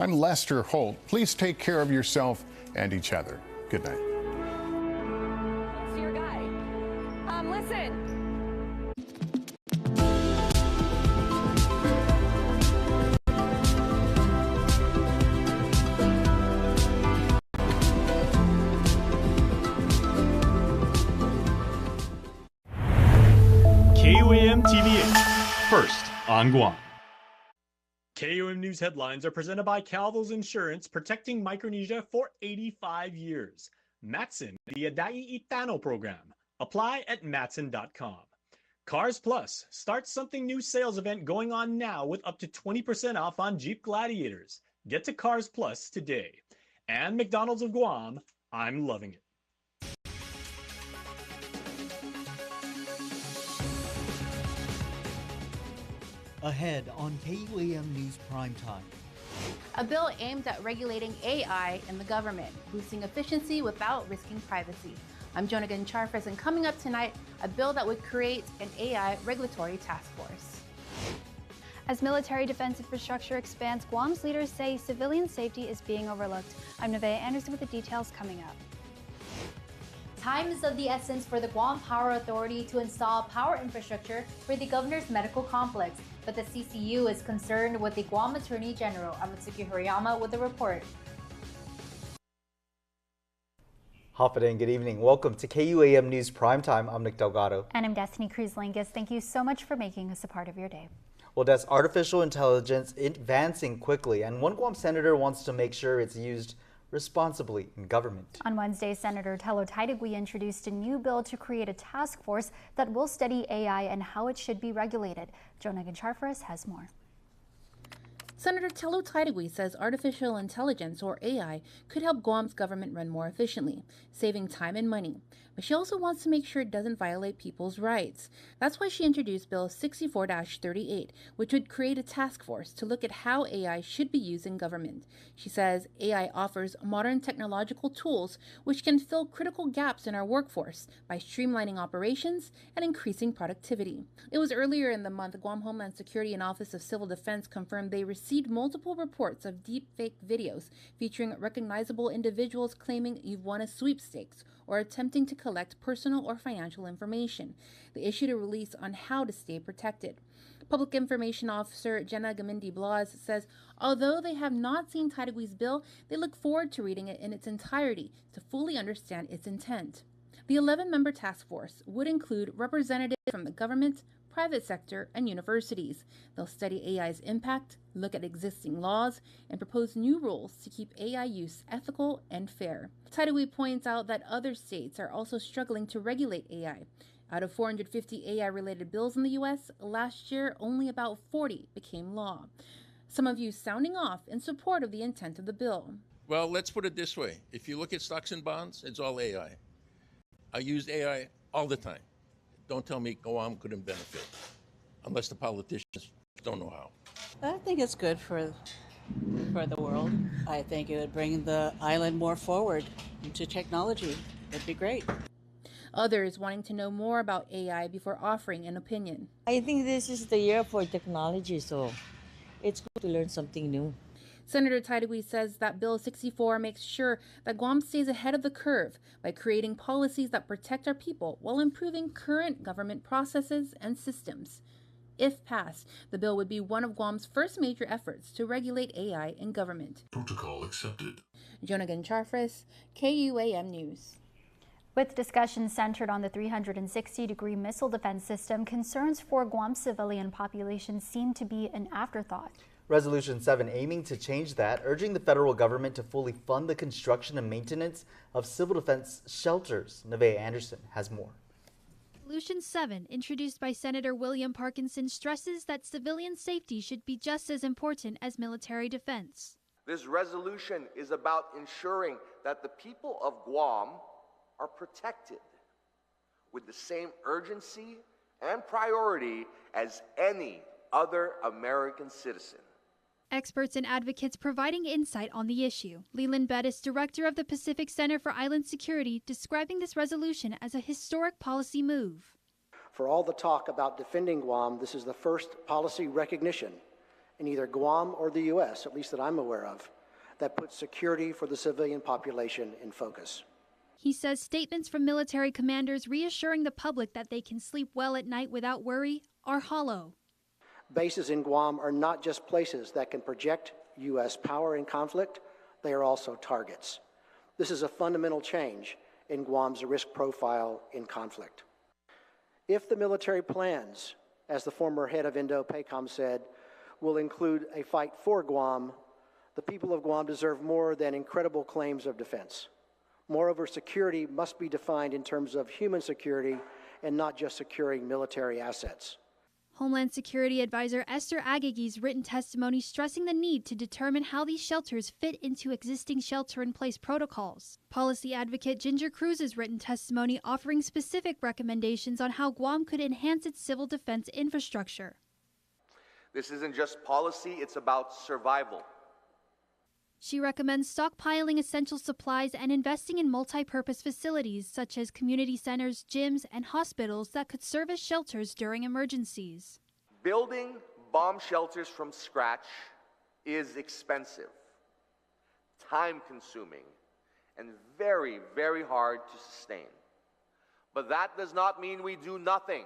I'm Lester Holt. Please take care of yourself and each other. Good night. What's your guy? Listen. KUAM TV8, first on Guam. KUAM News headlines are presented by Calvil's Insurance, protecting Micronesia for 85 years. Matson, the Adai Itano program. Apply at matson.com. Cars Plus, start something new sales event going on now with up to 20% off on Jeep Gladiators. Get to Cars Plus today. And McDonald's of Guam, I'm loving it. Ahead on KUAM News Primetime. A bill aimed at regulating AI in the government, boosting efficiency without risking privacy. I'm Jonagan Charfres, and coming up tonight, a bill that would create an AI regulatory task force. As military defense infrastructure expands, Guam's leaders say civilian safety is being overlooked. I'm Nevaeh Anderson with the details coming up. Time is of the essence for the Guam Power Authority to install power infrastructure for the governor's medical complex. But the CCU is concerned with the Guam Attorney General. Amatsuki Horiyama with the report. Hafide and good evening. Welcome to KUAM News Primetime. I'm Nick Delgado. And I'm Destiny Cruz-Lingus. Thank you so much for making us a part of your day. Well, that's artificial intelligence advancing quickly, and one Guam senator wants to make sure it's used responsibly in government. On Wednesday, Senator Telo Taidagui introduced a new bill to create a task force that will study AI and how it should be regulated. Jonagan Charfres has more. Senator Telo Taidagui says artificial intelligence, or AI, could help Guam's government run more efficiently, saving time and money. But she also wants to make sure it doesn't violate people's rights. That's why she introduced Bill 64-38, which would create a task force to look at how AI should be used in government. She says AI offers modern technological tools which can fill critical gaps in our workforce by streamlining operations and increasing productivity. It was earlier in the month Guam Homeland Security and Office of Civil Defense confirmed they received multiple reports of deepfake videos featuring recognizable individuals claiming you've won a sweepstakes or attempting to collect personal or financial information. They issued a release on how to stay protected. Public Information Officer Jenna Gamindi Blas says although they have not seen Taidagui's bill, they look forward to reading it in its entirety to fully understand its intent. The 11-member task force would include representatives from the government, private sector, and universities. They'll study AI's impact, look at existing laws, and propose new rules to keep AI use ethical and fair. Taidagui points out that other states are also struggling to regulate AI. Out of 450 AI-related bills in the U.S., last year only about 40 became law. Some of you sounding off in support of the intent of the bill. Well, let's put it this way. If you look at stocks and bonds, it's all AI. I used AI all the time. Don't tell me Guam couldn't benefit, unless the politicians don't know how. I think it's good for the world. I think it would bring the island more forward into technology. It'd be great. Others wanting to know more about AI before offering an opinion. I think this is the year for technology, so it's good to learn something new. Senator Taidagui says that Bill 64 makes sure that Guam stays ahead of the curve by creating policies that protect our people while improving current government processes and systems. If passed, the bill would be one of Guam's first major efforts to regulate AI in government. Protocol accepted. Jonagan Charfres, KUAM News. With discussions centered on the 360-degree missile defense system, concerns for Guam's civilian population seem to be an afterthought. Resolution 7 aiming to change that, urging the federal government to fully fund the construction and maintenance of civil defense shelters. Nevaeh Anderson has more. Resolution 7, introduced by Senator William Parkinson, stresses that civilian safety should be just as important as military defense. This resolution is about ensuring that the people of Guam are protected with the same urgency and priority as any other American citizen. Experts and advocates providing insight on the issue. Leland Bettis, director of the Pacific Center for Island Security, describing this resolution as a historic policy move. For all the talk about defending Guam, this is the first policy recognition in either Guam or the U.S., at least that I'm aware of, that puts security for the civilian population in focus. He says statements from military commanders reassuring the public that they can sleep well at night without worry are hollow. Bases in Guam are not just places that can project U.S. power in conflict, they are also targets. This is a fundamental change in Guam's risk profile in conflict. If the military plans, as the former head of Indo-PACOM said, will include a fight for Guam, the people of Guam deserve more than incredible claims of defense. Moreover, security must be defined in terms of human security and not just securing military assets. Homeland Security Advisor Esther Agagi's written testimony stressing the need to determine how these shelters fit into existing shelter-in-place protocols. Policy advocate Ginger Cruz's written testimony offering specific recommendations on how Guam could enhance its civil defense infrastructure. This isn't just policy, it's about survival. She recommends stockpiling essential supplies and investing in multi-purpose facilities such as community centers, gyms, and hospitals that could serve as shelters during emergencies. Building bomb shelters from scratch is expensive, time-consuming, and very, very hard to sustain. But that does not mean we do nothing.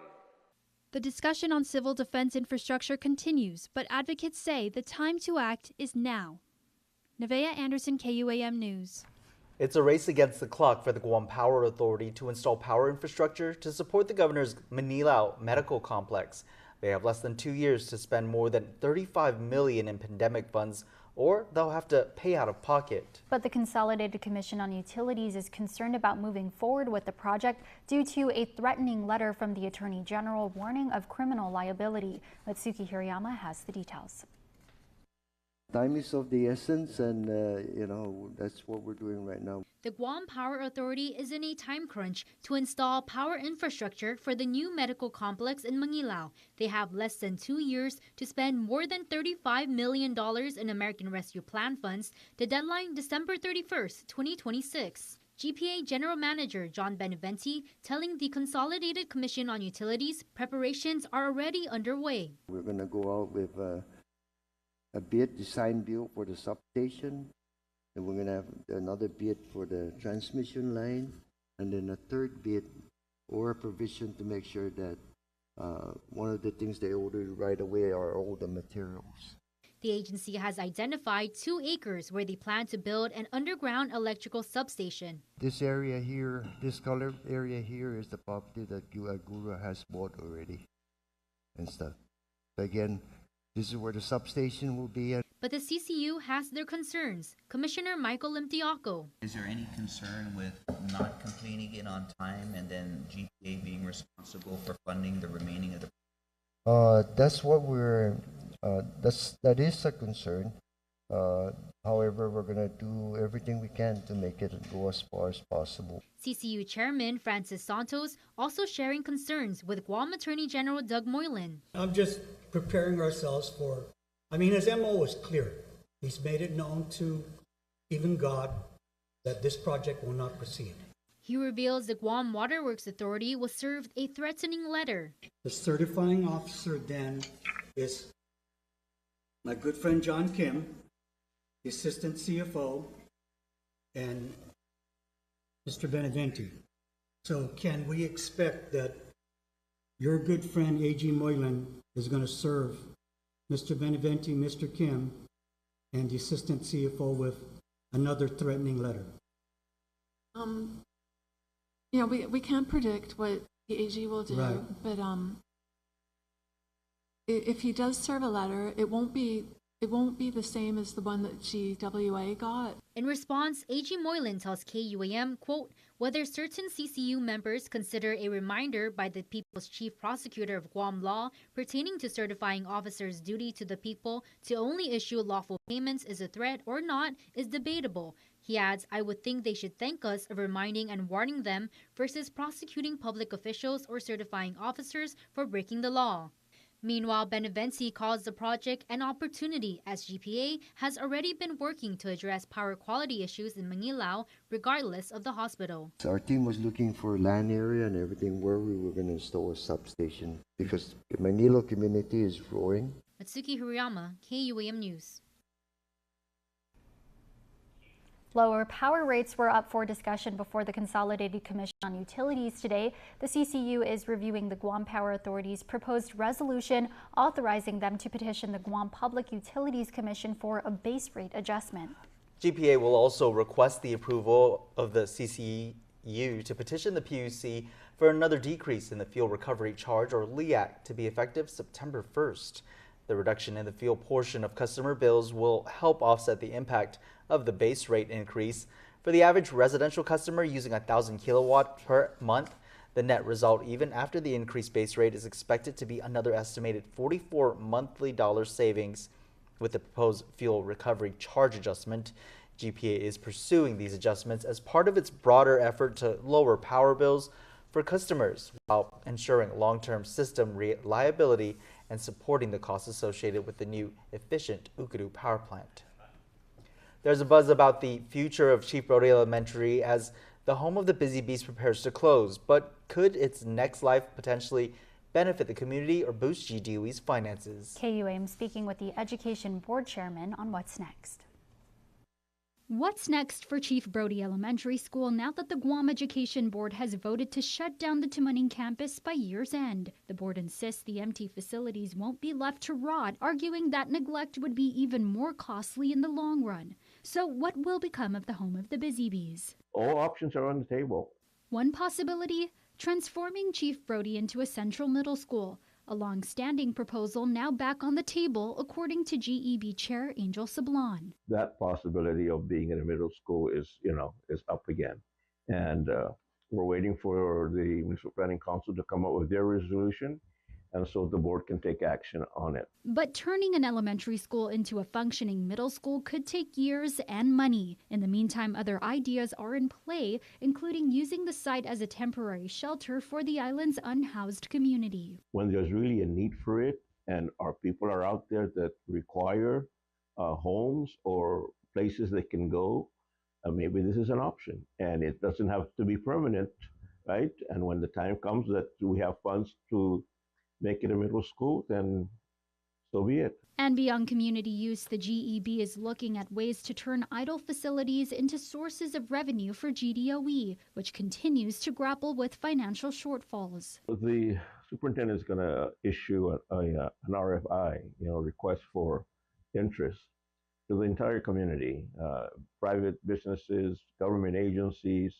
The discussion on civil defense infrastructure continues, but advocates say the time to act is now. Nevaeh Anderson, KUAM News. It's a race against the clock for the Guam Power Authority to install power infrastructure to support the governor's Manilao medical complex. They have less than 2 years to spend more than $35 million in pandemic funds, or they'll have to pay out of pocket. But the Consolidated Commission on Utilities is concerned about moving forward with the project due to a threatening letter from the Attorney General warning of criminal liability. Matsuki Hirayama has the details. Time is of the essence, and that's what we're doing right now. The Guam Power Authority is in a time crunch to install power infrastructure for the new medical complex in Manilao. They have less than 2 years to spend more than $35 million in American Rescue Plan funds. The deadline, December 31st, 2026. GPA General Manager John Beneventi telling the Consolidated Commission on Utilities preparations are already underway. We're going to go out with a bid, design build for the substation, and we're going to have another bid for the transmission line, and then a third bid or a provision to make sure that one of the things they order right away are all the materials. The agency has identified 2 acres where they plan to build an underground electrical substation. This area here, this colored area here is the property that Agura has bought already and stuff. So again, this is where the substation will be. But the CCU has their concerns. Commissioner Michael Limtiaco. Is there any concern with not completing it on time and then GPA being responsible for funding the remaining of the? That's what we're. That is a concern. However, we're going to do everything we can to make it go as far as possible. CCU Chairman Francis Santos also sharing concerns with Guam Attorney General Doug Moylan. I'm just preparing ourselves for, his MO was clear. He's made it known to even God that this project will not proceed. He reveals the Guam Waterworks Authority was served a threatening letter. The certifying officer then is my good friend John Kim, the assistant CFO, and Mr. Beneventi. So can we expect that your good friend A.G. Moylan is going to serve Mr. Beneventi, Mr. Kim, and the assistant CFO with another threatening letter? We can't predict what the AG will do, right. But if he does serve a letter, it won't be the same as the one that GWA got. In response, A.G. Moylan tells KUAM, quote, whether certain CCU members consider a reminder by the People's Chief Prosecutor of Guam law pertaining to certifying officers' duty to the people to only issue lawful payments is a threat or not is debatable. He adds, I would think they should thank us of reminding and warning them versus prosecuting public officials or certifying officers for breaking the law. Meanwhile, Beneventi calls the project an opportunity as GPA has already been working to address power quality issues in Manilao regardless of the hospital. So our team was looking for land area and everything where we were going to install a substation because the Manila community is growing. Matsuki Hirayama, KUAM News. Lower power rates were up for discussion before the Consolidated Commission on Utilities today. The CCU is reviewing the Guam Power Authority's proposed resolution authorizing them to petition the Guam Public Utilities Commission for a base rate adjustment. GPA will also request the approval of the CCU to petition the PUC for another decrease in the fuel recovery charge, or LEAC, to be effective September 1st. The reduction in the fuel portion of customer bills will help offset the impact of the base rate increase. For the average residential customer using 1,000 kilowatt per month, the net result, even after the increased base rate, is expected to be another estimated $44 monthly savings. With the proposed fuel recovery charge adjustment, GPA is pursuing these adjustments as part of its broader effort to lower power bills for customers while ensuring long-term system reliability and supporting the costs associated with the new efficient Ukadu power plant. There's a buzz about the future of Chief Brody Elementary as the home of the Busy Bees prepares to close, but could its next life potentially benefit the community or boost GDOE's finances? KUAM speaking with the Education Board Chairman on what's next. What's next for Chief Brody Elementary School now that the Guam Education Board has voted to shut down the Tumuning campus by year's end? The board insists the empty facilities won't be left to rot, arguing that neglect would be even more costly in the long run. So what will become of the home of the Busy Bees? All options are on the table. One possibility, transforming Chief Brody into a central middle school, a long-standing proposal now back on the table, according to GEB Chair Angel Sablon. That possibility of being in a middle school is up again. And we're waiting for the Municipal Planning Council to come up with their resolution, and so the board can take action on it. But turning an elementary school into a functioning middle school could take years and money. In the meantime, other ideas are in play, including using the site as a temporary shelter for the island's unhoused community. When there's really a need for it, and our people are out there that require homes or places they can go, maybe this is an option. And it doesn't have to be permanent, right? And when the time comes that we have funds to make it a middle school, then so be it. And beyond community use, the GEB is looking at ways to turn idle facilities into sources of revenue for GDOE, which continues to grapple with financial shortfalls. The superintendent is going to issue an RFI, request for interest to the entire community, private businesses, government agencies,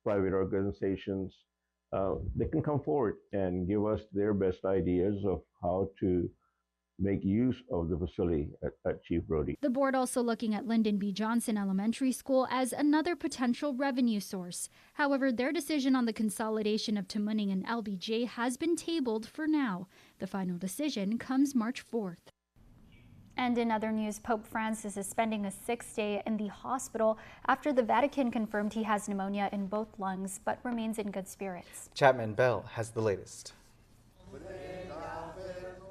private organizations. They can come forward and give us their best ideas of how to make use of the facility at Chief Brody. The board also looking at Lyndon B. Johnson Elementary School as another potential revenue source. However, their decision on the consolidation of Tumuning and LBJ has been tabled for now. The final decision comes March 4th. And in other news, Pope Francis is spending a 6th day in the hospital after the Vatican confirmed he has pneumonia in both lungs, but remains in good spirits. Chapman Bell has the latest.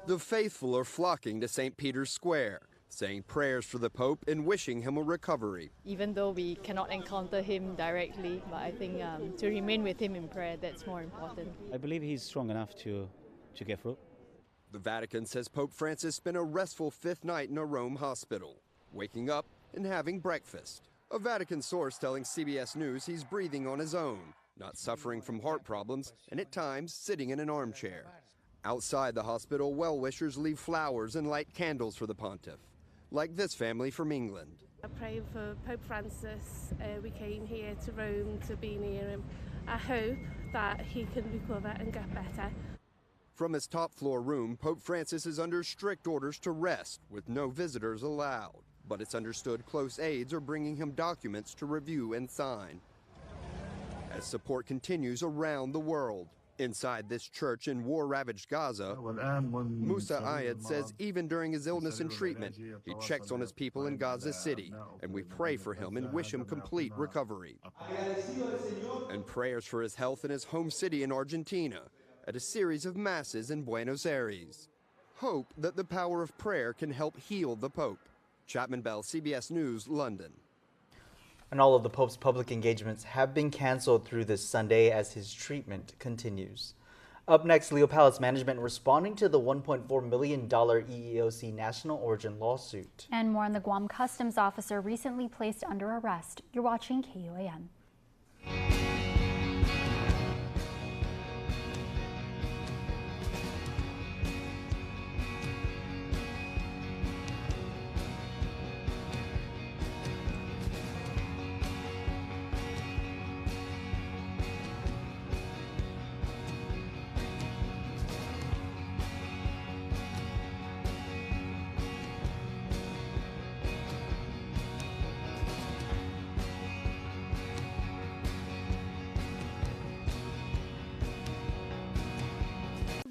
The faithful are flocking to St. Peter's Square, saying prayers for the Pope and wishing him a recovery. Even though we cannot encounter him directly, but I think to remain with him in prayer, that's more important. I believe he's strong enough to get through. The Vatican says Pope Francis spent a restful 5th night in a Rome hospital, waking up and having breakfast. A Vatican source telling CBS News he's breathing on his own, not suffering from heart problems, and at times sitting in an armchair. Outside the hospital, well-wishers leave flowers and light candles for the pontiff, like this family from England. I pray for Pope Francis. We came here to Rome to be near him. I hope that he can recover and get better. From his top-floor room, Pope Francis is under strict orders to rest, with no visitors allowed. But it's understood close aides are bringing him documents to review and sign. As support continues around the world. Inside this church in war-ravaged Gaza, Musa Ayed says even during his illness and treatment, he checks on his people in Gaza City, and we pray for him and wish him complete recovery. And prayers for his health in his home city in Argentina, at a series of masses in Buenos Aires. Hope that the power of prayer can help heal the Pope. Chapman Bell, CBS News, London. And all of the Pope's public engagements have been canceled through this Sunday as his treatment continues. Up next, Leo Palace management responding to the $1.4 million EEOC national origin lawsuit. And more on the Guam customs officer recently placed under arrest. You're watching KUAM.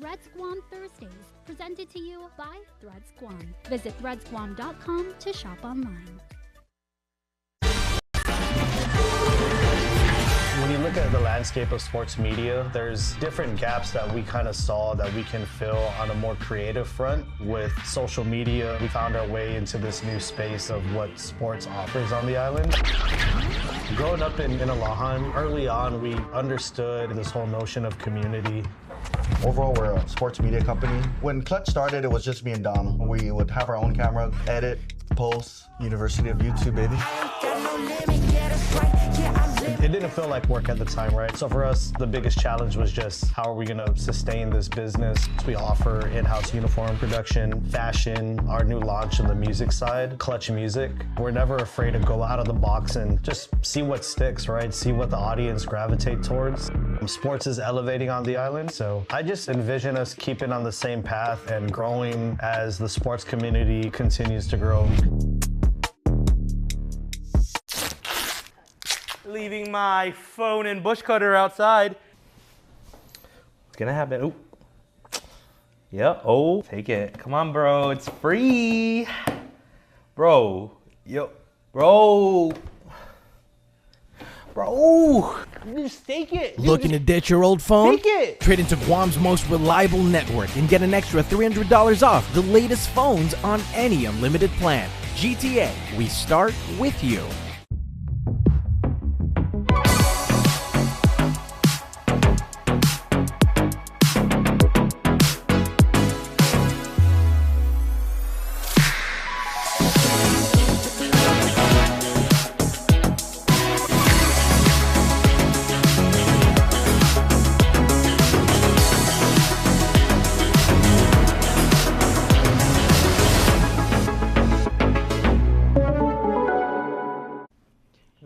Threads Guam Thursdays, presented to you by Threads Guam. Visit threadsguam.com to shop online. When you look at the landscape of sports media, there's different gaps that we kind of saw that we can fill on a more creative front. With social media, we found our way into this new space of what sports offers on the island. Growing up in Aloha, early on we understood this whole notion of community. Overall, we're a sports media company. When Clutch started, it was just me and Dom. We would have our own camera, edit, post, University of YouTube, baby. It didn't feel like work at the time, right? So for us, the biggest challenge was just how are we going to sustain this business? We offer in-house uniform production, fashion, our new launch on the music side, Clutch Music. We're never afraid to go out of the box and just see what sticks, right? See what the audience gravitate towards. Sports is elevating on the island, so I just envision us keeping on the same path and growing as the sports community continues to grow. Leaving my phone and bush cutter outside. What's gonna happen? Ooh. Yep. Oh, take it. Come on, bro. It's free. Bro. Yo. Bro. Bro. Just take it. Looking to ditch your old phone? Take it. Trade into Guam's most reliable network and get an extra $300 off the latest phones on any unlimited plan. GTA, we start with you.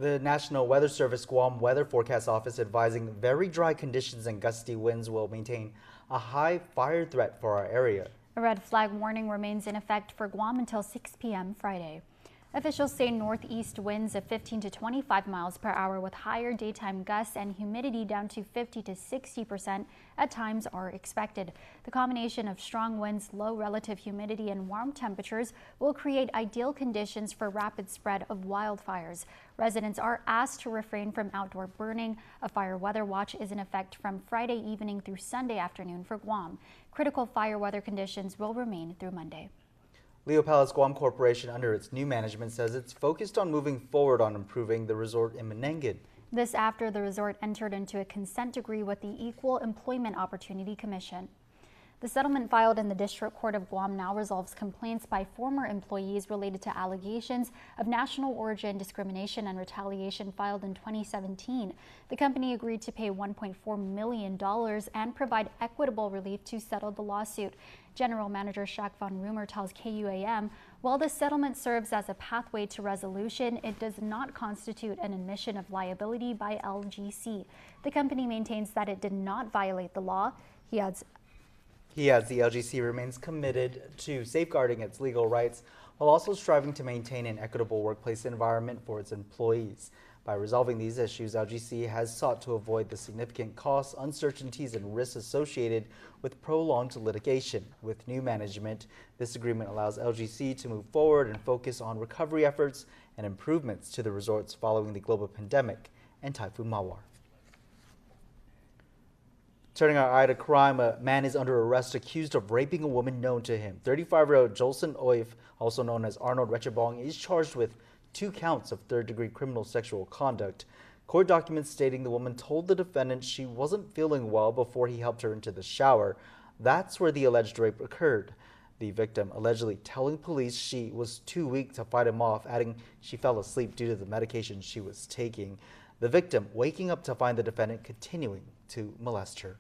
The National Weather Service Guam Weather Forecast Office advising very dry conditions and gusty winds will maintain a high fire threat for our area. A red flag warning remains in effect for Guam until 6 p.m. Friday. Officials say northeast winds of 15 to 25 miles per hour with higher daytime gusts and humidity down to 50 to 60% at times are expected. The combination of strong winds, low relative humidity, and warm temperatures will create ideal conditions for rapid spread of wildfires. Residents are asked to refrain from outdoor burning. A fire weather watch is in effect from Friday evening through Sunday afternoon for Guam. Critical fire weather conditions will remain through Monday. Leo Palace Guam Corporation, under its new management, says it's focused on moving forward on improving the resort in Menengan. This after the resort entered into a consent decree with the Equal Employment Opportunity Commission. The settlement filed in the District Court of Guam now resolves complaints by former employees related to allegations of national origin discrimination and retaliation filed in 2017. The company agreed to pay $1.4 million and provide equitable relief to settle the lawsuit. General Manager Shaq Von Rumer tells KUAM, while the settlement serves as a pathway to resolution, it does not constitute an admission of liability by LGC. The company maintains that it did not violate the law. He adds the LGC remains committed to safeguarding its legal rights while also striving to maintain an equitable workplace environment for its employees. By resolving these issues, LGC has sought to avoid the significant costs, uncertainties, and risks associated with prolonged litigation. With new management, this agreement allows LGC to move forward and focus on recovery efforts and improvements to the resorts following the global pandemic and Typhoon Mawar. Turning our eye to crime, a man is under arrest accused of raping a woman known to him. 35-year-old Jolson Oif, also known as Arnold Rechabong, is charged with 2 counts of third-degree criminal sexual conduct. Court documents stating the woman told the defendant she wasn't feeling well before he helped her into the shower. That's where the alleged rape occurred. The victim allegedly telling police she was too weak to fight him off, adding she fell asleep due to the medication she was taking. The victim waking up to find the defendant continuing to molest her.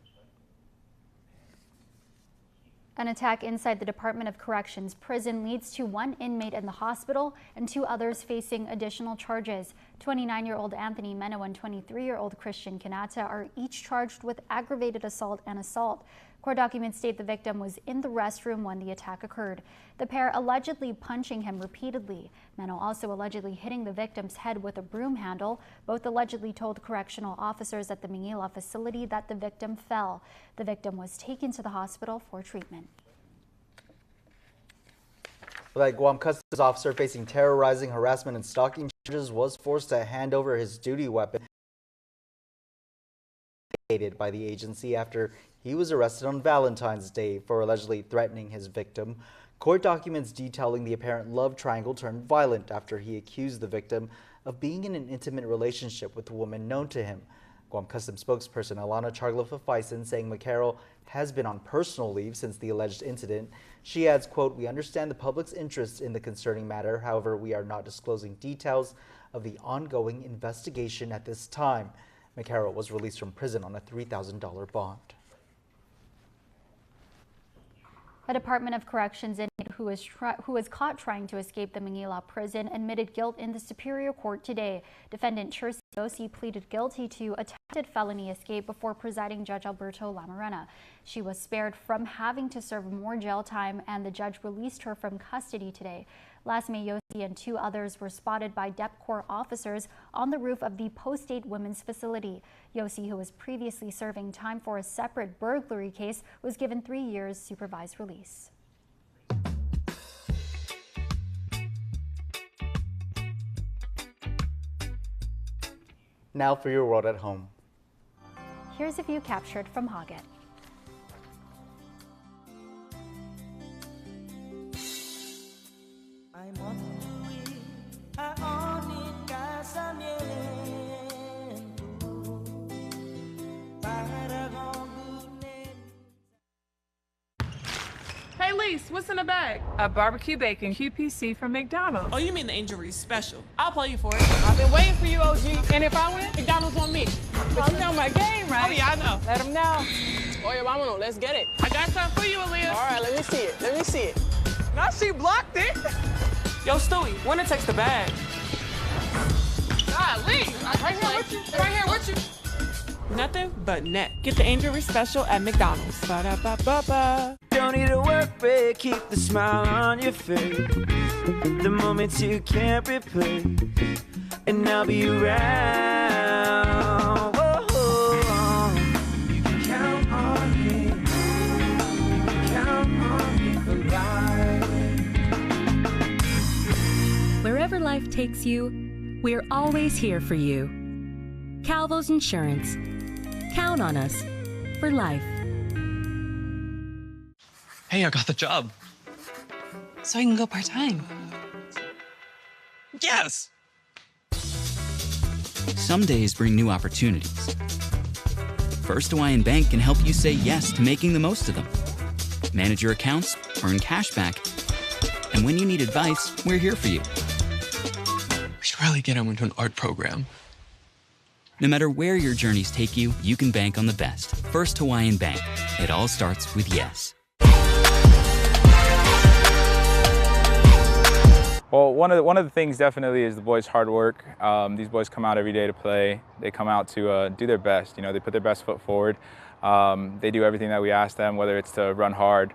An attack inside the Department of Corrections prison leads to one inmate in the hospital and 2 others facing additional charges. 29-year-old Anthony Meno and 23-year-old Christian Kanata are each charged with aggravated assault and assault. Court documents state the victim was in the restroom when the attack occurred. The pair allegedly punching him repeatedly. Meno also allegedly hitting the victim's head with a broom handle. Both allegedly told correctional officers at the Manila facility that the victim fell. The victim was taken to the hospital for treatment. The Guam Customs officer facing terrorizing, harassment, and stalking charges was forced to hand over his duty weapon by the agency after he was arrested on Valentine's Day for allegedly threatening his victim. Court documents detailing the apparent love triangle turned violent after he accused the victim of being in an intimate relationship with a woman known to him. Guam Customs spokesperson Alana Chargla-Fafaisen saying McCarroll has been on personal leave since the alleged incident. She adds, quote, "We understand the public's interest in the concerning matter. However, we are not disclosing details of the ongoing investigation at this time." McCarroll was released from prison on a $3,000 bond. A Department of Corrections inmate who was caught trying to escape the Manila prison admitted guilt in the Superior Court today. Defendant Chirsi Yossi pleaded guilty to attempted felony escape before presiding Judge Alberto Lamarena. She was spared from having to serve more jail time, and the judge released her from custody today. Last May, Yossi and 2 others were spotted by DepCorps officers on the roof of the Post-8 Women's Facility. Yossi, who was previously serving time for a separate burglary case, was given 3 years supervised release. Now for your world at home. Here's a view captured from Haget. Hey Lise, what's in the bag? A barbecue bacon QPC from McDonald's. Oh, you mean the injury special? I'll play you for it. I've been waiting for you, OG. And if I win, McDonald's on me. But you know my game, right? Oh yeah, I know. Let them know. Oye, vámonos, let's get it. I got something for you, Aaliyah. All right, let me see it. Let me see it. Now she blocked it. Yo, Stewie, when it takes the bag. Golly, right here with you. Right here with you. Nothing but net. Get the injury special at McDonald's. Ba-da-ba-ba-ba. Don't need a work break, keep the smile on your face. The moments you can't replace, and I'll be around. Whoa. You can count on me. You can count on me for life. Wherever life takes you, we're always here for you. Calvo's Insurance. Count on us for life. Hey, I got the job. So I can go part-time. Yes! Some days bring new opportunities. First Hawaiian Bank can help you say yes to making the most of them. Manage your accounts, earn cash back, and when you need advice, we're here for you. We should really get him into an art program. No matter where your journeys take you, you can bank on the best. First Hawaiian Bank. It all starts with yes. Well, one of the things definitely is the boys' hard work. These boys come out every day to play. They come out to do their best. You know, they put their best foot forward. They do everything that we ask them, whether it's to run hard,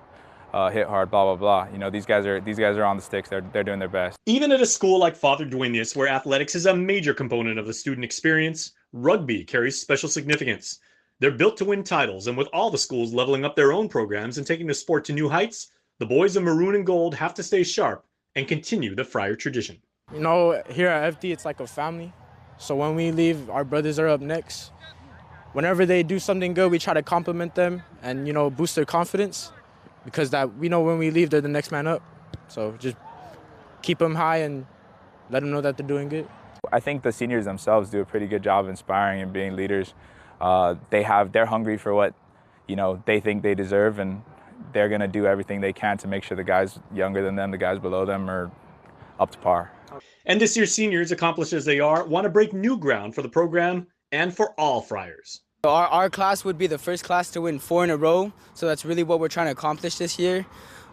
hit hard, blah blah blah. You know, these guys are on the sticks. They're doing their best. Even at a school like Father Duenas, where athletics is a major component of the student experience, rugby carries special significance. They're built to win titles, and with all the schools leveling up their own programs and taking the sport to new heights, the boys in maroon and gold have to stay sharp and continue the Friar tradition. You know, here at FD, it's like a family. So when we leave, our brothers are up next. Whenever they do something good, we try to compliment them and, you know, boost their confidence, because that we know when we leave, they're the next man up. So just keep them high and let them know that they're doing good. I think the seniors themselves do a pretty good job of inspiring and being leaders. They're hungry for what, they think they deserve, and they're going to do everything they can to make sure the guys younger than them, the guys below them, are up to par. And this year's seniors, accomplished as they are, want to break new ground for the program and for all Friars. Our class would be the first class to win 4 in a row, so that's really what we're trying to accomplish this year.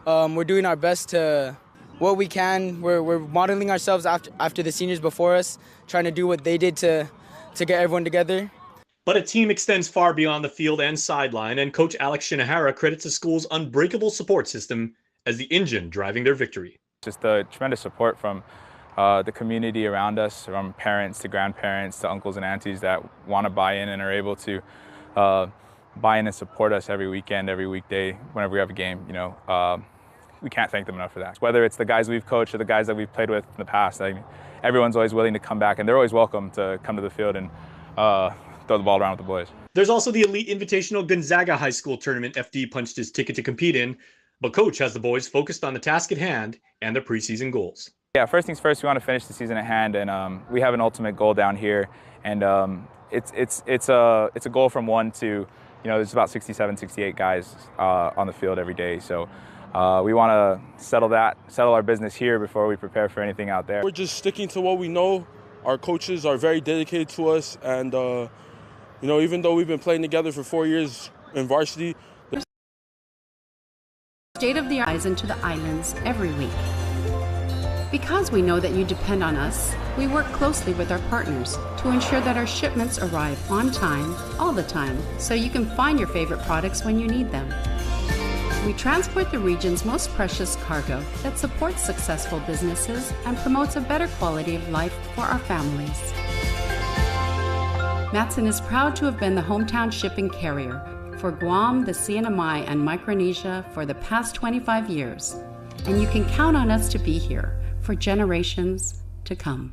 We're doing our best to what we can. We're modeling ourselves after the seniors before us, trying to do what they did to get everyone together. But a team extends far beyond the field and sideline, and Coach Alex Shinohara credits the school's unbreakable support system as the engine driving their victory. Just the tremendous support from the community around us, from parents to grandparents to uncles and aunties that want to buy in and are able to buy in and support us every weekend, every weekday, whenever we have a game. We can't thank them enough for that. Whether it's the guys we've coached or the guys that we've played with in the past, everyone's always willing to come back, and they're always welcome to come to the field and throw the ball around with the boys. There's also the Elite Invitational Gonzaga High School Tournament FD punched his ticket to compete in, but Coach has the boys focused on the task at hand and their preseason goals. Yeah, first things first, we want to finish the season at hand, and we have an ultimate goal down here, and it's a goal from 1 to, there's about 67, 68 guys on the field every day, so we want to settle our business here before we prepare for anything out there. We're just sticking to what we know. Our coaches are very dedicated to us, and even though we've been playing together for 4 years in varsity, state-of-the-art into the islands every week. Because we know that you depend on us, we work closely with our partners to ensure that our shipments arrive on time, all the time, so you can find your favorite products when you need them. We transport the region's most precious cargo that supports successful businesses and promotes a better quality of life for our families. Matson is proud to have been the hometown shipping carrier for Guam, the CNMI, and Micronesia for the past 25 years, and you can count on us to be here for generations to come.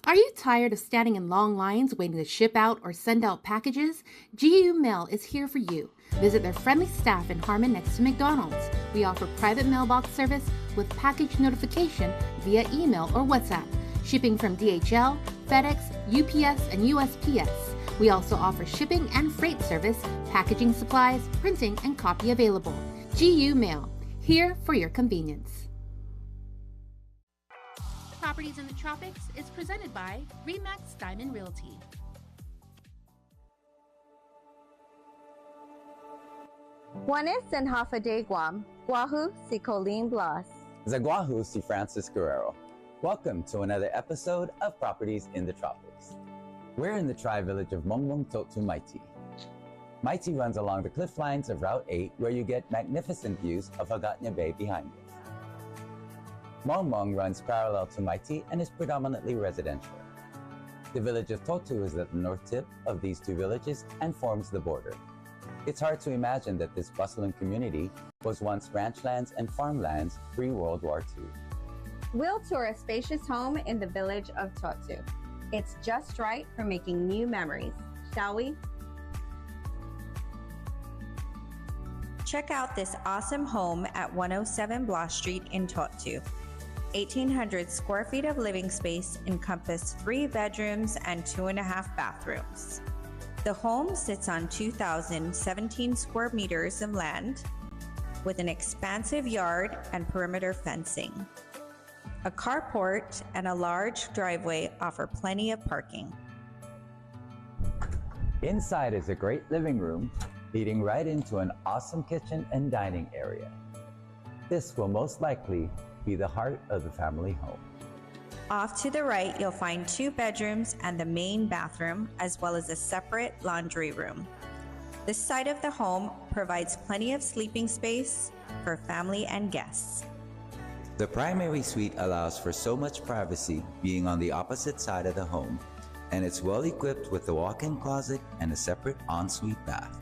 Are you tired of standing in long lines waiting to ship out or send out packages? GU Mail is here for you. Visit their friendly staff in Harmon next to McDonald's. We offer private mailbox service with package notification via email or WhatsApp. Shipping from DHL, FedEx, UPS, and USPS. We also offer shipping and freight service, packaging supplies, printing, and copy available. GU Mail, here for your convenience. Properties in the Tropics is presented by Remax Diamond Realty. Juanes and Hafa de Guam, Guahu si Colleen Blas. Zaguahu si Francis Guerrero. Welcome to another episode of Properties in the Tropics. We're in the tri-village of Mongmong Totu Maiti. Maiti runs along the cliff lines of Route 8 where you get magnificent views of Hagatnya Bay behind us. Mongmong runs parallel to Maiti and is predominantly residential. The village of Totu is at the north tip of these two villages and forms the border. It's hard to imagine that this bustling community was once ranchlands and farmlands pre-World War II. We'll tour a spacious home in the village of Totu. It's just right for making new memories, shall we? Check out this awesome home at 107 Bloss Street in Totu. 1,800 square feet of living space encompass 3 bedrooms and 2.5 bathrooms. The home sits on 2,017 square meters of land with an expansive yard and perimeter fencing. A carport and a large driveway offer plenty of parking. Inside is a great living room leading right into an awesome kitchen and dining area. This will most likely be the heart of the family home. Off to the right, you'll find 2 bedrooms and the main bathroom, as well as a separate laundry room. This side of the home provides plenty of sleeping space for family and guests. The primary suite allows for so much privacy, being on the opposite side of the home, and it's well equipped with a walk-in closet and a separate ensuite bath.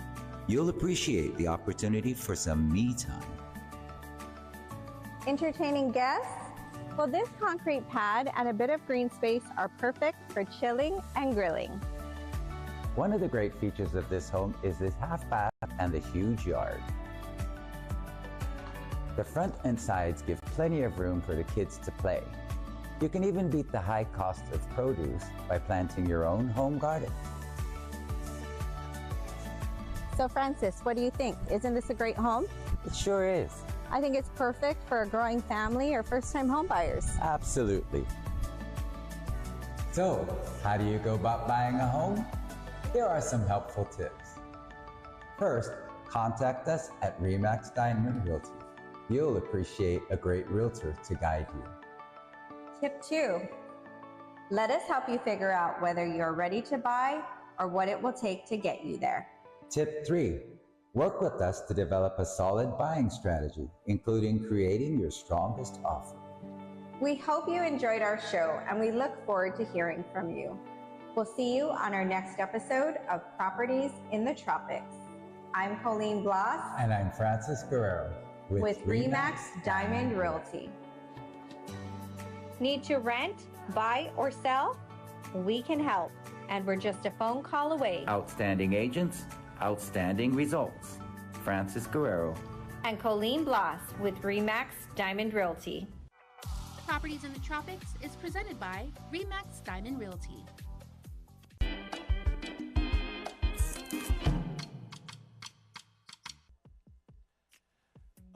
You'll appreciate the opportunity for some me time. Entertaining guests? Well, this concrete pad and a bit of green space are perfect for chilling and grilling. One of the great features of this home is this half bath and the huge yard. The front and sides give plenty of room for the kids to play. You can even beat the high cost of produce by planting your own home garden. So Francis, what do you think? Isn't this a great home? It sure is. I think it's perfect for a growing family or first-time home buyers. Absolutely. So, how do you go about buying a home? Here are some helpful tips. First, contact us at RE/MAX Diamond Realty. You'll appreciate a great realtor to guide you. Tip 2. Let us help you figure out whether you're ready to buy or what it will take to get you there. Tip 3. Work with us to develop a solid buying strategy, including creating your strongest offer. We hope you enjoyed our show and we look forward to hearing from you. We'll see you on our next episode of Properties in the Tropics. I'm Colleen Blas. And I'm Francis Guerrero with RE/MAX Diamond Realty. Need to rent, buy, or sell? We can help, and we're just a phone call away. Outstanding agents, outstanding results. Francis Guerrero And Colleen Blas with RE/MAX Diamond Realty. Properties in the Tropics is presented by RE/MAX Diamond Realty.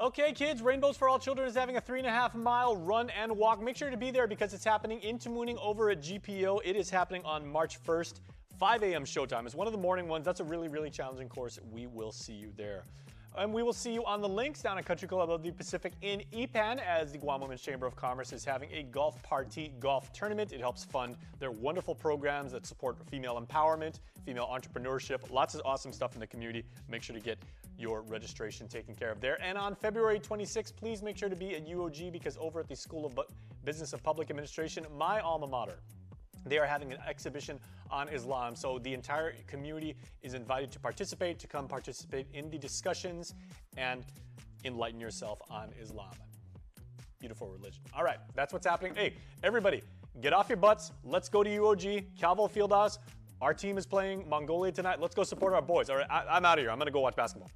Okay, kids, Rainbows for All Children is having a 3.5-mile run and walk. Make sure to be there because it's happening in Tamooning over at GPO. It is happening on March 1st, 5 a.m. showtime. It's one of the morning ones. That's a really, really challenging course. We will see you there. And we will see you on the links down at Country Club of the Pacific in Ipan as the Guam Women's Chamber of Commerce is having a golf party golf tournament. It helps fund their wonderful programs that support female empowerment, female entrepreneurship, lots of awesome stuff in the community. Make sure to get your registration taken care of there. And on February 26th, please make sure to be at UOG because over at the School of Business of Public Administration, my alma mater, they are having an exhibition on Islam. So the entire community is invited to participate, to come participate in the discussions and enlighten yourself on Islam. Beautiful religion. All right, that's what's happening. Hey, everybody, get off your butts. Let's go to UOG, Calvo Fieldhouse. Our team is playing Mongolia tonight. Let's go support our boys. All right, I'm out of here. I'm going to go watch basketball.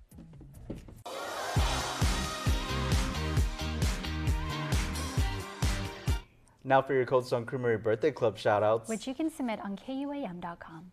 Now for your Cold Stone Creamery Birthday Club shoutouts. Which you can submit on KUAM.com.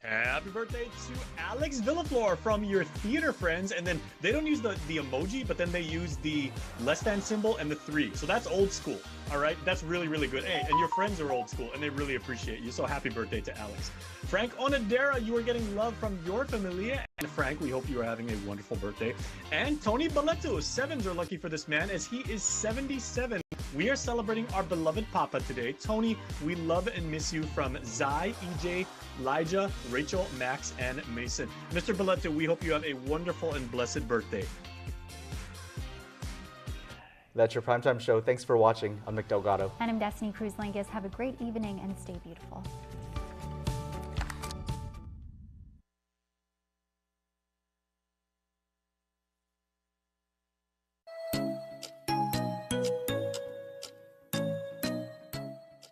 Happy birthday to Alex Villaflor from your theater friends. And then they don't use the emoji, but then they use the less than symbol and the 3. So that's old school. All right. That's really, really good. Hey, and your friends are old school and they really appreciate you. So happy birthday to Alex. Frank Onadera, you are getting love from your familia. And Frank, we hope you are having a wonderful birthday. And Tony Balletto, 7s are lucky for this man as he is 77. We are celebrating our beloved Papa today. Tony, we love and miss you from Zai, EJ, Elijah, Rachel, Max, and Mason. Mr. Balletto, we hope you have a wonderful and blessed birthday. That's your primetime show. Thanks for watching. I'm Nick Delgado. And I'm Destiny Cruz-Langus. Have a great evening and stay beautiful.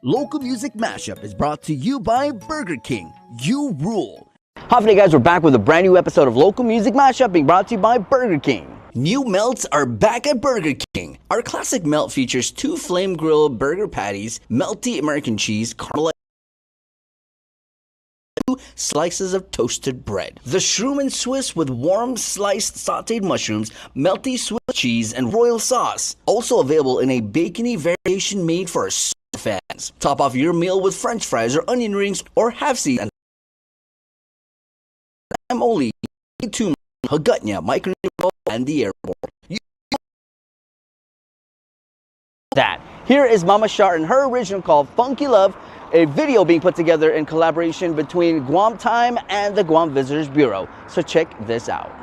Local Music Mashup is brought to you by Burger King. You rule. Hi guys, we're back with a brand new episode of Local Music Mashup being brought to you by Burger King. New melts are back at Burger King. Our classic melt features 2 flame grill burger patties, melty American cheese, caramelized 2 slices of toasted bread. The Shroom and Swiss with warm sliced sauteed mushrooms, melty Swiss cheese, and royal sauce. Also available in a bacony variation made for our fans. Top off your meal with french fries or onion rings or half-seasoned. I'm only 2 Hagutnya, Micronewell, and the airport. That. Here is Mama Shar and her original called Funky Love, a video being put together in collaboration between Guam Time and the Guam Visitors Bureau. So check this out.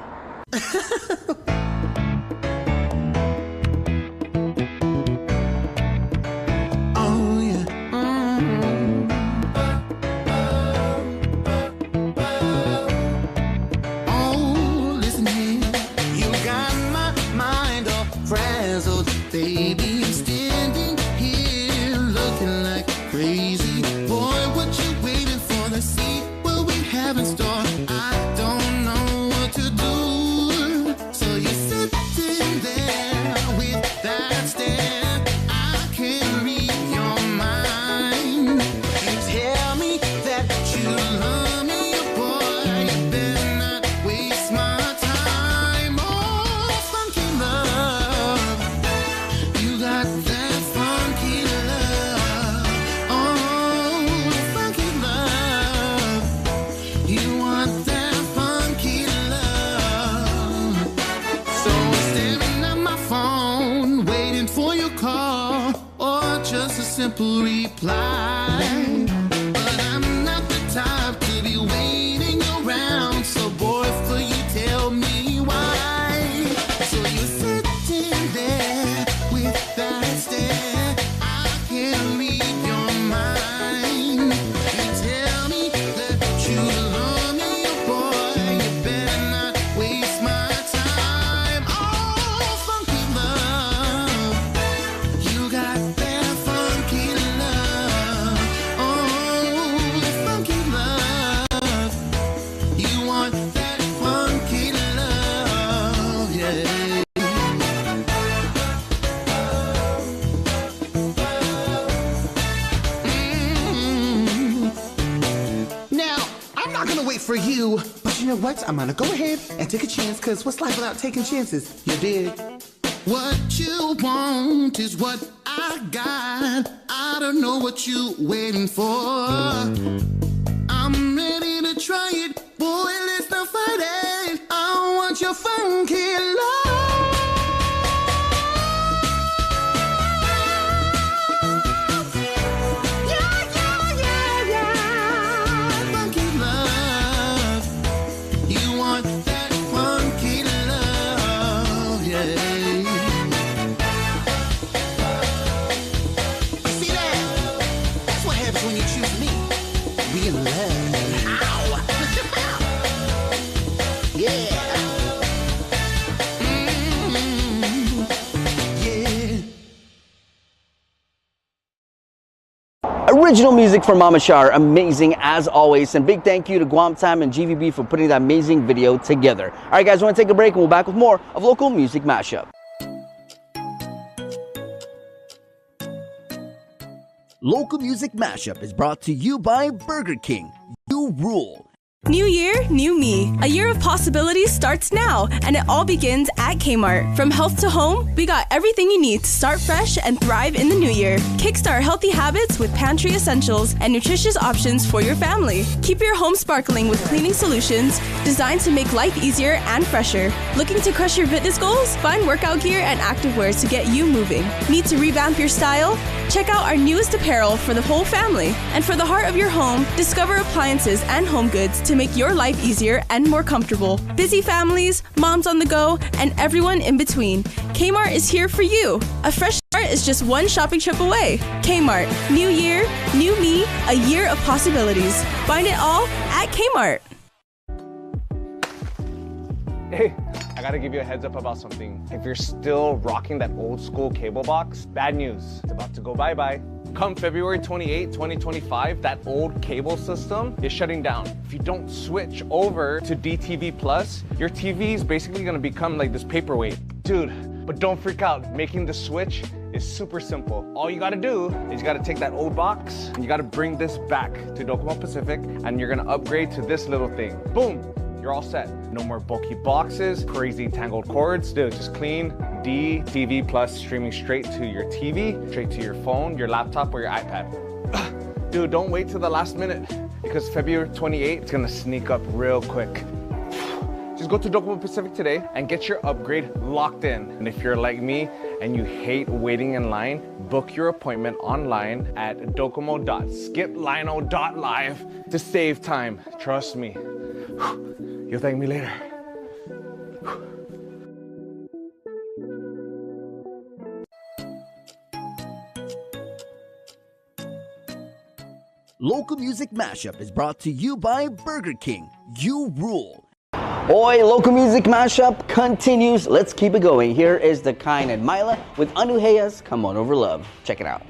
Baby, I'm standing here looking like crazy. Boy, what you waiting for? Let's see what we have in store. I don't know what to do, so simple reply. But I'm not the type to be waiting around. So boy, for you tell me why. So you're sitting there with that stare. I can't read your mind. You tell me that you love me, boy. You better not waste my time. Oh, funky love. You got that funky love. Oh, funky love. You want that funky love, yeah. Now, I'm not gonna wait for you, but you know what? I'm gonna go ahead and take a chance, cause what's life without taking chances? You dig? What you want is what I got. I don't know what you waiting for. I'm ready to try it, boy, let's not fight it. I want your funky love. Yeah, yeah, yeah, yeah. Funky love. You want that funky love, yeah. See that? That's what happens when you choose me. We in love. Ow! Yeah. Yeah. Original music from Mama Shar, amazing as always. And big thank you to Guam Time and GVB for putting that amazing video together. All right, guys, we're going to take a break and we'll be back with more of Local Music Mashup. Local Music Mashup is brought to you by Burger King. You rule. New year, new me. A year of possibilities starts now, and it all begins at Kmart. From health to home, we got everything you need to start fresh and thrive in the new year. Kickstart healthy habits with pantry essentials and nutritious options for your family. Keep your home sparkling with cleaning solutions designed to make life easier and fresher. Looking to crush your fitness goals? Find workout gear and activewear to get you moving. Need to revamp your style? Check out our newest apparel for the whole family. And for the heart of your home, discover appliances and home goods to make your life easier and more comfortable. Busy families, moms on the go, and everyone in between. Kmart is here for you. A fresh start is just one shopping trip away. Kmart. New year, new me, a year of possibilities. Find it all at Kmart. Hey, I gotta give you a heads up about something. If you're still rocking that old school cable box, bad news. It's about to go bye-bye. Come February 28, 2025, that old cable system is shutting down. If you don't switch over to DTV Plus, your TV is basically gonna become like this paperweight. Dude, but don't freak out. Making the switch is super simple. All you gotta do is you gotta take that old box and you gotta bring this back to Docomo Pacific and you're gonna upgrade to this little thing. Boom, you're all set. No more bulky boxes, crazy tangled cords. Dude, just clean DTV Plus streaming straight to your TV, straight to your phone, your laptop, or your iPad. Dude, don't wait till the last minute because February 28th, it's gonna sneak up real quick. Just go to Docomo Pacific today and get your upgrade locked in. And if you're like me and you hate waiting in line, book your appointment online at docomo.skiplino.live to save time. Trust me. You'll thank me later. Local Music Mashup is brought to you by Burger King. You rule. Oi, Local Music Mashup continues. Let's keep it going. Here is the Kind and Mila with Anuheya's Come On Over Love. Check it out.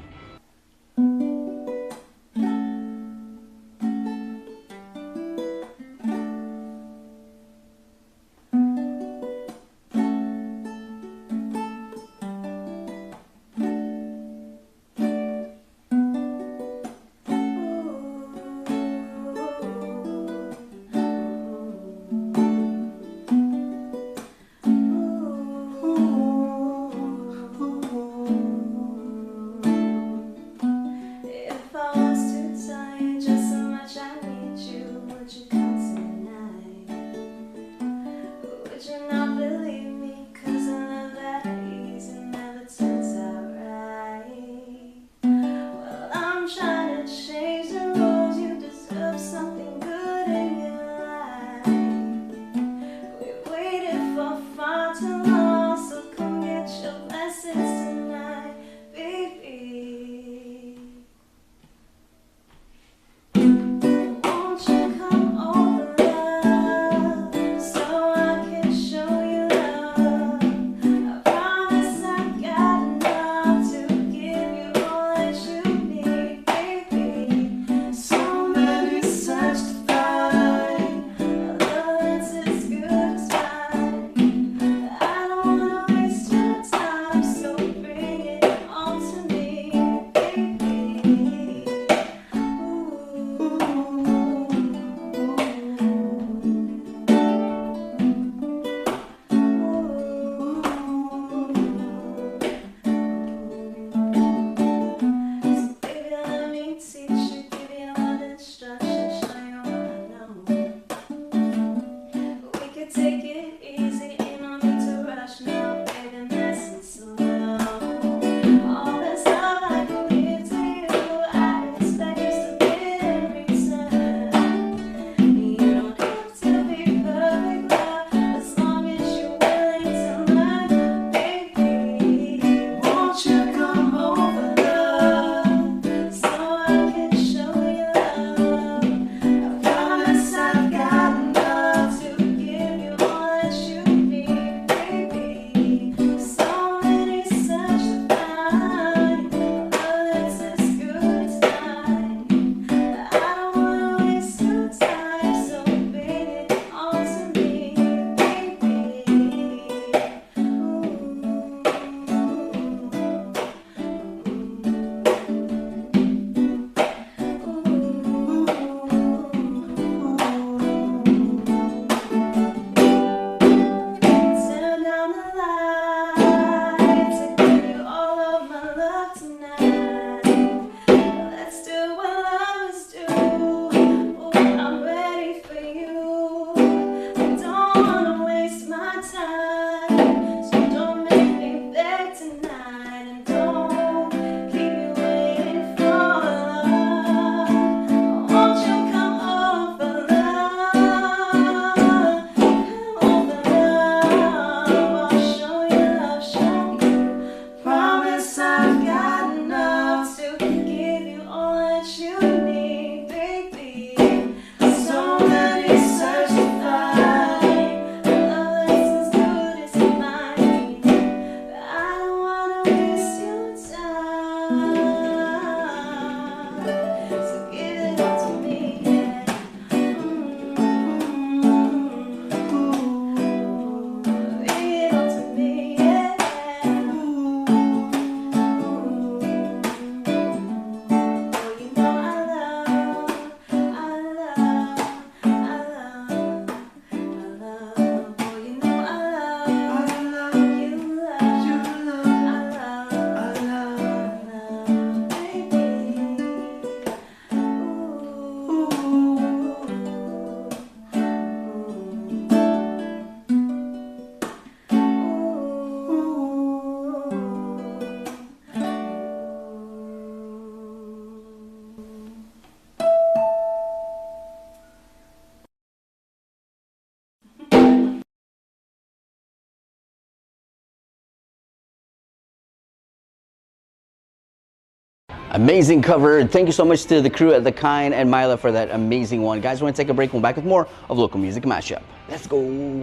Amazing cover. Thank you so much to the crew at The Kind and Mila for that amazing one. Guys, we're going to take a break. We'll be back with more of Local Music Mashup. Let's go.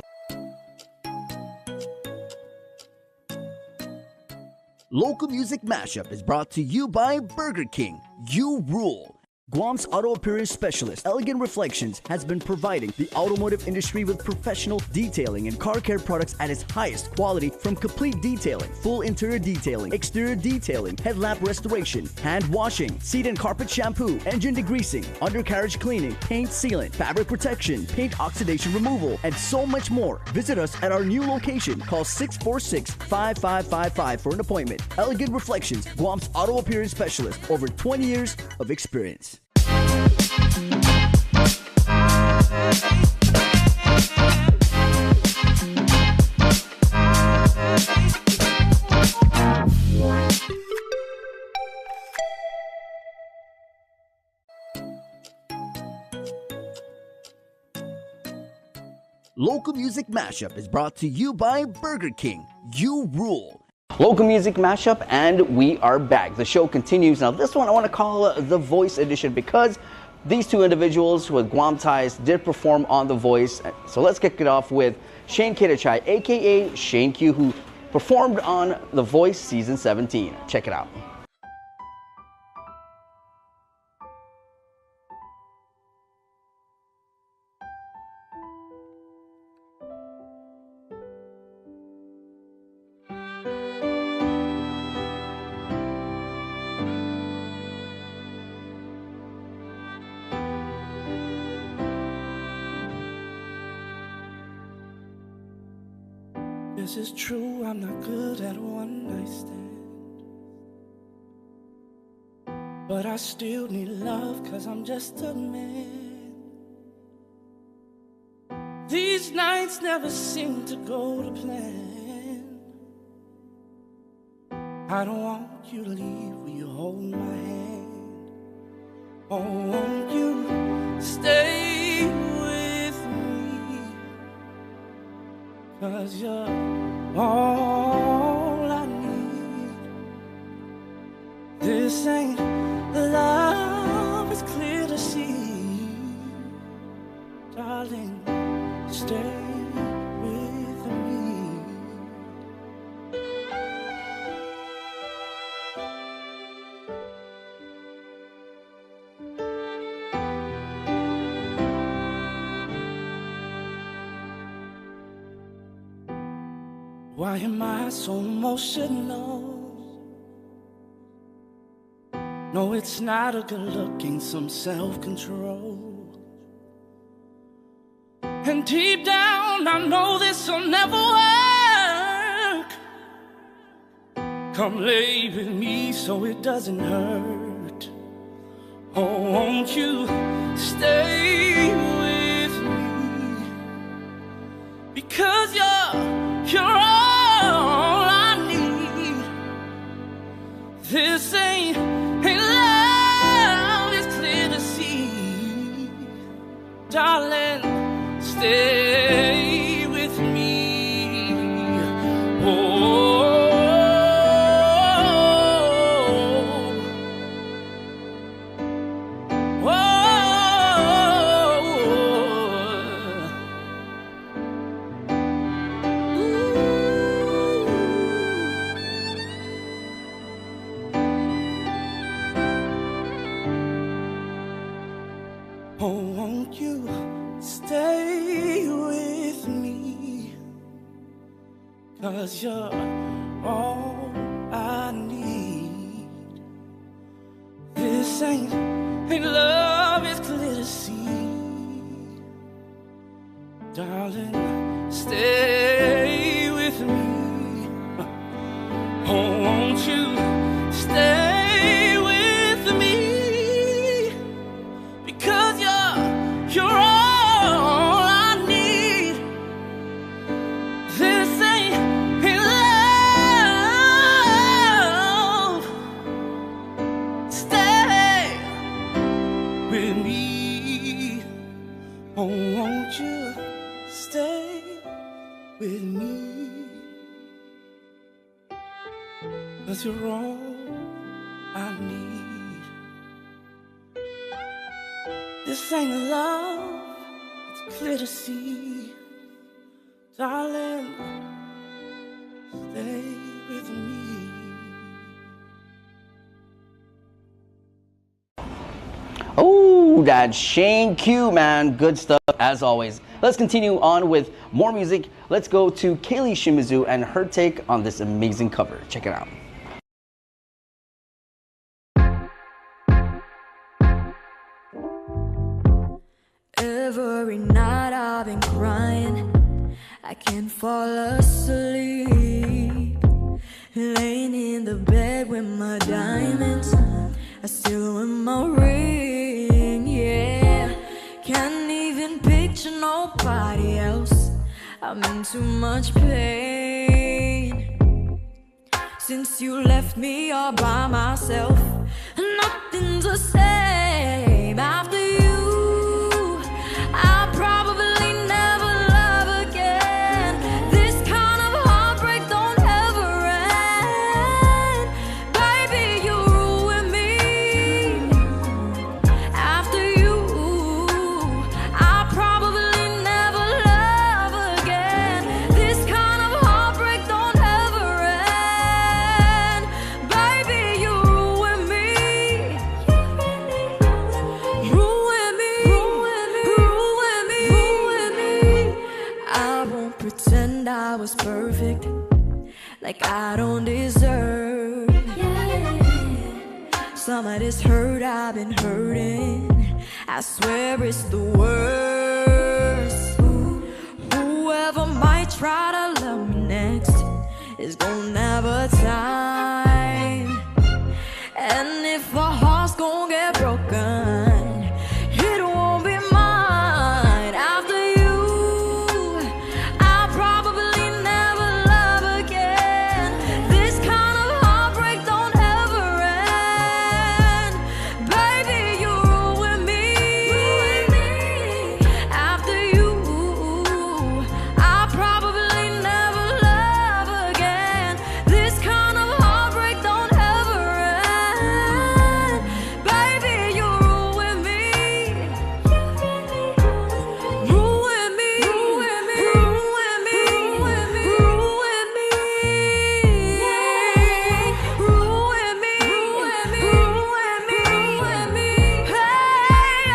Local Music Mashup is brought to you by Burger King. You rule. Guam's auto appearance specialist, Elegant Reflections, has been providing the automotive industry with professional detailing and car care products at its highest quality, from complete detailing, full interior detailing, exterior detailing, headlamp restoration, hand washing, seat and carpet shampoo, engine degreasing, undercarriage cleaning, paint sealant, fabric protection, paint oxidation removal, and so much more. Visit us at our new location. Call 646-5555 for an appointment. Elegant Reflections, Guam's auto appearance specialist, over 20 years of experience. Local Music Mashup is brought to you by Burger King. You rule. Local Music Mashup, and we are back. The show continues. Now, this one I want to call The Voice Edition because these two individuals with Guam ties did perform on The Voice. So let's kick it off with Shane Kitachai, aka Shane Q, who performed on The Voice Season 17. Check it out. This is true, I'm not good at one night stand, but I still need love, cause I'm just a man. These nights never seem to go to plan. I don't want you to leave, will you hold my hand? Oh, won't you stay with me? Cause you're all I need. This ain't love, it's clear to see. Darling, stay with me. Why am I so emotional? No, it's not a good look, gain some self-control. And deep down I know this'll never work. Come lay with me so it doesn't hurt. Oh, won't you stay with me? Because you're all I need. This ain't love, it's clear to see. Darling, stay with me. Oh, oh, won't you stay with me? Cause you're all I need. This ain't love, it's clear to see. Darling, stay with me. Oh, won't you stay with me? Because you're all I need. This ain't love. Stay with me. Oh, won't you stay with me? 'Cause you're all I need. This ain't love, it's clear to see. Darling, stay with me. Oh, that's Shane Q, man. Good stuff as always. Let's continue on with more music. Let's go to Kaylee Shimizu and her take on this amazing cover. Check it out. Every night I've been crying, I can't fall asleep. Laying in the bed with my diamonds, I still wear my ring, yeah. Can't even picture nobody else, I'm in too much pain. Since you left me all by myself, nothing's the same after you. I'll probably never love again. This kind of heartbreak don't ever end. Baby, you ruined me. After you, I'll probably never love again. This kind of heartbreak don't ever end. Baby, you ruined me. Ruined me. I won't pretend I was perfect, like I don't deserve. Some of this hurt I've been hurting, I swear it's the worst. Whoever might try to love me next is gonna have a time. And if a heart's gonna get broken, it won't be mine. After you, I'll probably never love again. This kind of heartbreak don't ever end. Baby, you ruined me. After you, I'll probably never love again. This kind of heartbreak don't ever end. Baby, you ruined me. Ruined me. Ruined me. Ruined me. Ruined me. Ruined me. Ruined me. Ruined me. Ruined me. Ruined me. Hey,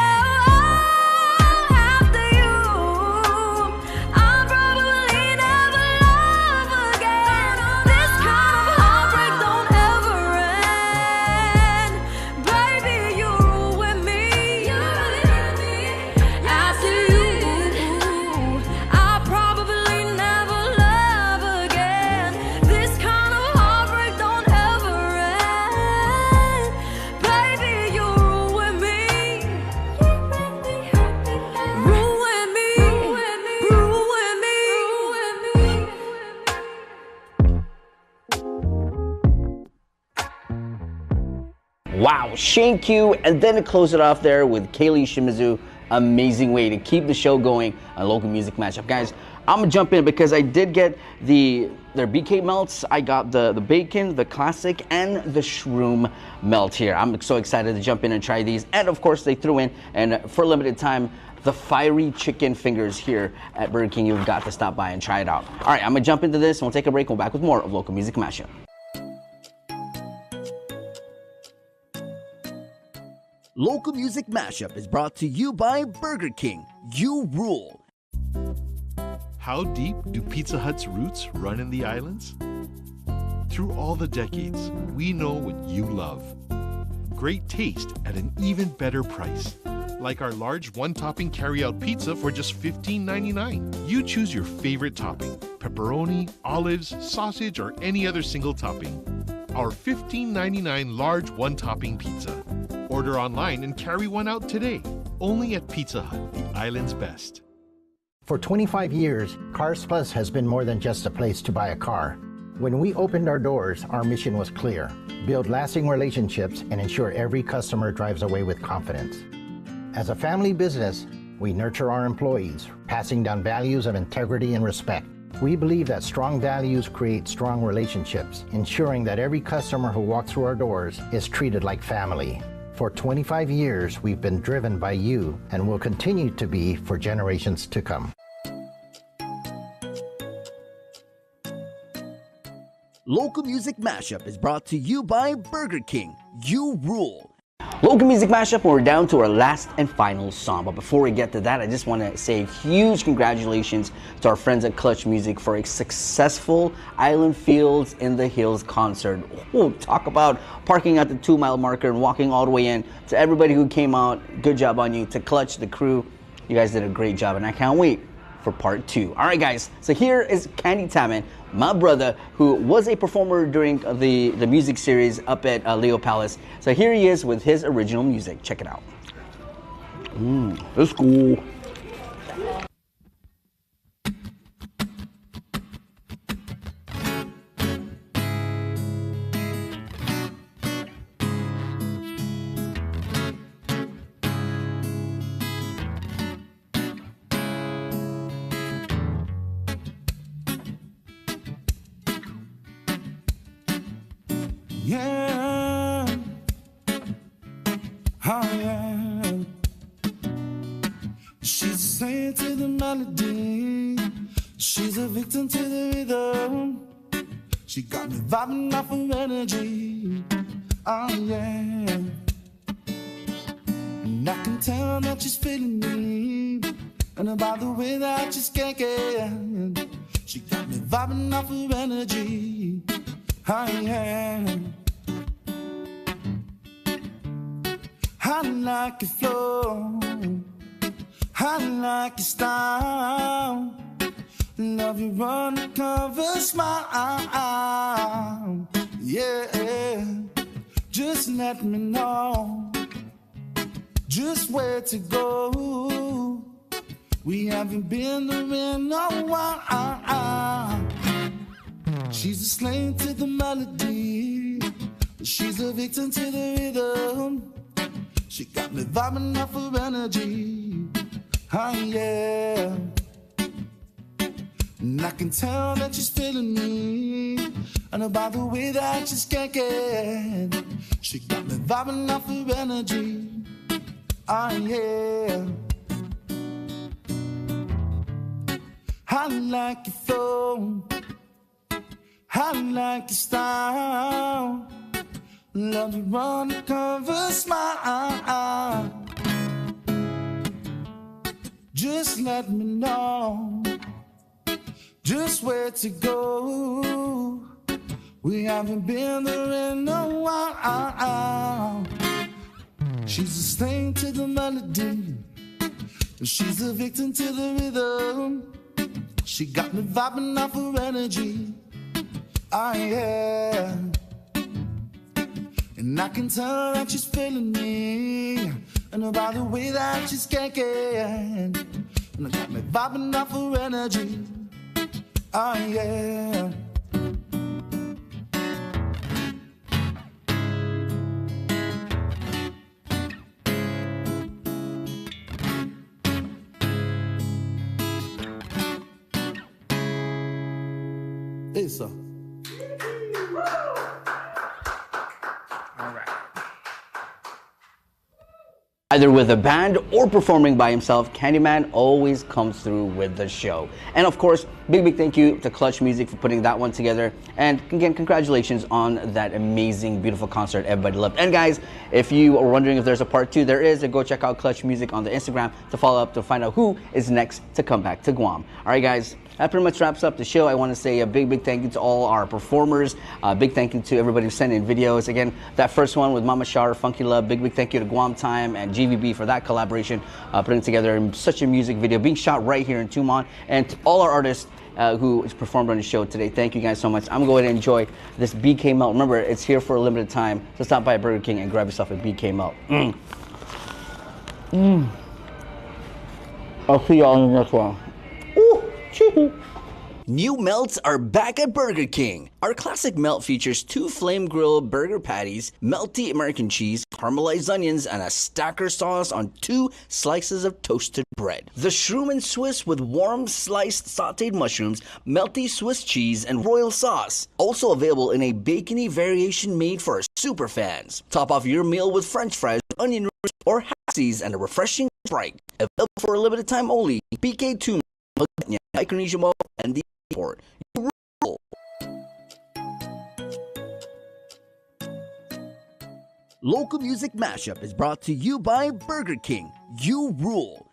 after you, I'll probably never love again. This kind of heartbreak don't ever end. Baby, you ruined me. After you, I'll probably never love again. This kind of heartbreak don't ever end. Baby, you ruined me. Ruined me. Ruined me. Wow, Shane Q, and then to close it off there with Kaylee Shimizu. Amazing way to keep the show going on Local Music Mashup. Guys, I'm gonna jump in because I did get their BK melts. I got the bacon, the classic, and the shroom melt here. I'm so excited to jump in and try these. And of course, they threw in, and for a limited time, the fiery chicken fingers here at Burger King. You've got to stop by and try it out. All right, I'm gonna jump into this and we'll take a break. We'll be back with more of Local Music Mashup. Local Music Mashup is brought to you by Burger King. You rule. How deep do Pizza Hut's roots run in the islands? Through all the decades, we know what you love. Great taste at an even better price. Like our large one-topping carry-out pizza for just $15.99. You choose your favorite topping: pepperoni, olives, sausage, or any other single topping. Our $15.99 large one-topping pizza. Order online and carry one out today. Only at Pizza Hut, the island's best. For 25 years, Cars Plus has been more than just a place to buy a car. When we opened our doors, our mission was clear: build lasting relationships and ensure every customer drives away with confidence. As a family business, we nurture our employees, passing down values of integrity and respect. We believe that strong values create strong relationships, ensuring that every customer who walks through our doors is treated like family. For 25 years, we've been driven by you and will continue to be for generations to come. Local Music Mashup is brought to you by Burger King. You rule. Local Music Mashup, we're down to our last and final song. But before we get to that, I just want to say a huge congratulations to our friends at Clutch Music for a successful Island Fields in the Hills concert. Oh, talk about parking at the 2-mile marker and walking all the way in. To everybody who came out, good job on you. To Clutch, the crew, you guys did a great job, and I can't wait for part 2. All right, guys, so here is Candy Taman, my brother, who was a performer during the music series up at Leo Palace. So here he is with his original music. Check it out. That's cool. Yeah, oh yeah. She's a slave to the melody. She's a victim to the rhythm. She got me vibing off her energy. Oh yeah. And I can tell that she's feeling me. And about the way that she's kicking, she got me vibing off her energy. Oh yeah. I like your flow, I like your style. Love your undercover smile. Yeah, just let me know just where to go. We haven't been there in a while. She's a slave to the melody. She's a victim to the rhythm. She got me vibing off her energy. Oh yeah. And I can tell that she's feeling me. And about the way that she's kicking, she got me vibing off her energy. Oh yeah. I like your flow, I like your style. Love your undercover smile. Just let me know just where to go. We haven't been there in a while. She's a slave to the melody. She's a victim to the rhythm. She got me vibing off her energy. Oh yeah. And I can tell that she's feeling me. And about the way that she's kicking, and I got me vibing off her energy. Oh yeah. Esa. Either with a band or performing by himself, Candyman always comes through with the show. And of course, big thank you to Clutch Music for putting that one together. And again, congratulations on that amazing, beautiful concert everybody loved. And guys, if you are wondering if there's a part 2, there is. Go check out Clutch Music on the Instagram to follow up to find out who is next to come back to Guam. All right, guys. That pretty much wraps up the show. I want to say a big thank you to all our performers. Big thank you to everybody who sent in videos. Again, that first one with Mama Shar, Funky Love. Big thank you to Guam Time and GVB for that collaboration, putting together such a music video being shot right here in Tumon. And to all our artists who performed on the show today, thank you guys so much. I'm going to enjoy this BK Melt. Remember, it's here for a limited time. So stop by Burger King and grab yourself a BK Melt. I'll see y'all in the next one. New melts are back at Burger King. Our classic melt features 2 flame grill burger patties, melty American cheese, caramelized onions, and a stacker sauce on 2 slices of toasted bread. The Shroom and Swiss with warm sliced sauteed mushrooms, melty Swiss cheese, and royal sauce. Also available in a bacony variation made for our super fans. Top off your meal with French fries, onion rings or hassies and a refreshing Sprite. Available for a limited time only. PK2 Micronesia Mall and the airport. You rule. Local Music Mashup is brought to you by Burger King. You rule.